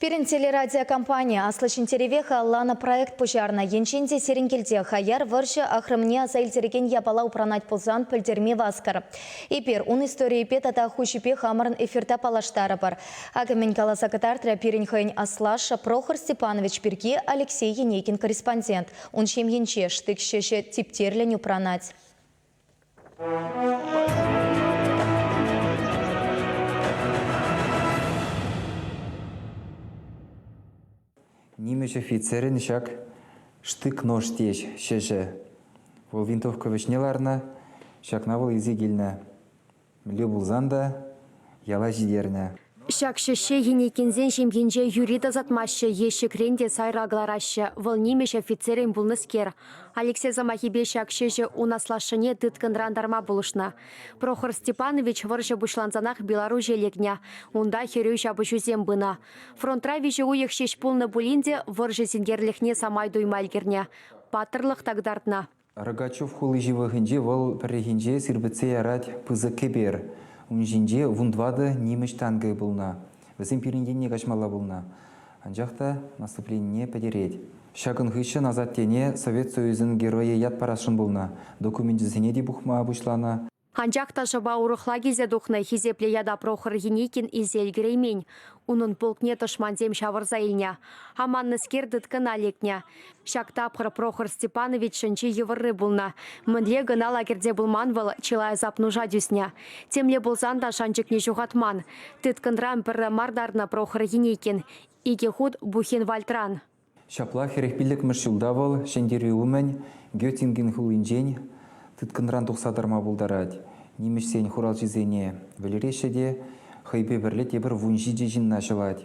Пирин телерадиокомпания Аслышын теревеха лана проект пожарна енченде серенгелде хаяр варшы ахрымне азайлтереген ябала упранать пулзан пілдерме васкар. Ипер, он истории петата хушипе хамарн эфирта палаштары бар. Агамень каласакатартра пирин хайын Аслаша Прохор Степанович Пирки Алексей Енейкин корреспондент. Он чем енче штык шеше типтерлень упранать. Немеш офицерин шак штык нож теш шеше. Вол винтовка вишнеларна шак навыл изи гильна. Мле булзанда яла жидерна. Шак шеше енекензен шемкенже юрида затмашы ешекренде сайрагларашы. Вол немеш офицерин булныскер. Алексей Замахибе шак шеше унаслашыне тытканрандарма булышна. Прохор Степанович варшы бушланзанах Беларусь лекня. Унда херю шабышузем бына. Фронтра виже уех шеш пулны булинде варшы сингерлихне самай дуймальгерня. Патырлых тагдартна. Рогачев хулы живыхынже вол перехинже сирбіце ярать пызы кебер. Унжинже вундвады немеш тангы булна. Візім пирінден кашмала булна. Анжақта наступление пәдерет. Шагын хышы назаттене Совет Союзын геройы яд парашын булна. Документізіне де бұхма бұшлана. Анжақта жаба урықла кезе дұқны хизепле яда Прохор Енейкин изел греймень. Унын полкне тышманзем шавырза илня. Аманны скердыткын алекня. Шакта апқыр Прохор Степанович шынчы евырры булна. Мынле гына лагерде булман выл чилай запнужа дюсня. Темле булзанда шанчыкне жуғатман. Тыткынран бір мардарна Прохор Енейкин. Иге худ бухен вальтран. Шапла херехпилік мұршылда бол, шендері умен, Гетинген хулинжен, тыткынран тұқсадарма бұлдарад. Немеш сен хурал жизене вілерешеде, хайбе бірлет ебір вунжи жежін нашылад.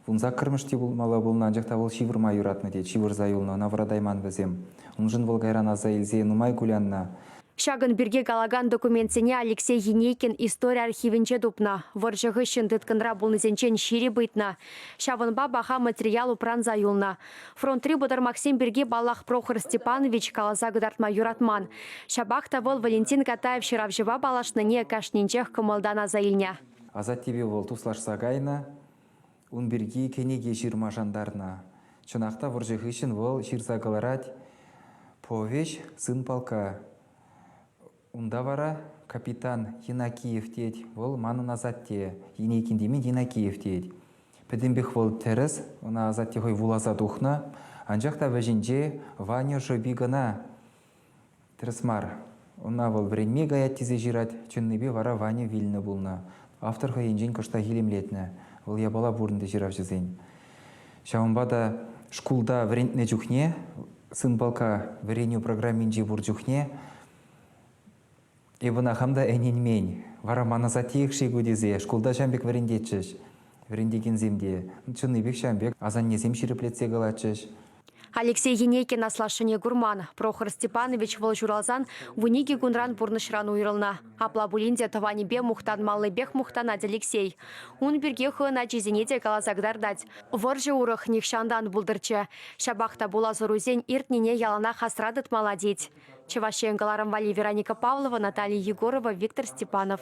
Вунза кірміште болмала болна, анжақта бол шивырма юратны де, шивыр зайылна, наврадайман бізем. Унжын волгайран аза илзе нумай кулянна. Шагын бірге галаган документсене Алексей Енейкин история архивінче дупна. Варжығы шындыткынра болнызенчен шире бытна. Шавынба баха материалу пранза юлна. Фронтри бұдар Максим бірге балах Прохор Степанович калаза гыдартма юратман. Шабақта вол Валентин Катаев шыравжыва балашныне кашнинчех кымылдана заилня. Азат тебе вол туслашса гайна, ун бірге кенеге жирма жандарна. Чынақта варжығы шын вол ширса галарать, повеш сын полка. Унда вара капитан Енакиев теть, вол маны назатте, Енейкин демен Енакиев теть. Пәдімбек вол теріс, она азатте хой вулаза духна, анжақта вәжінже Ваня жобигана терісмар. Она вол вренме гаят тезе жирать, чөннебе вара Ваня вильны булна. Автор хой енжен кышта хилемлетні, вол ябала бурынды жирав жызен. Шаумбада шкулда врентне жүхне, сын балка вреню программинже бур жүхне, Ебына хамда әненмен, вара маназатиек шегудезе, школда шамбек варендетчіш, варендеген земде. Чынныбек шамбек, азан незем ширеплетсе галатчыш. Алексей Енейкин аслашыне гурман. Прохор Степанович вол журалзан вуниги гунран бурнышран уйрылна. Апла булинде таванебе мухтан малыбех мухтанать Алексей. Он бірге хына чизенеде калазагдар дать. Варжы урых нихшандан булдырчы. Шабахта була зарузен иртнине ялана хасрадыт молодеть. Чевашенгаларам Вали Вероника Павлова, Наталья Егорова, Виктор Степанов.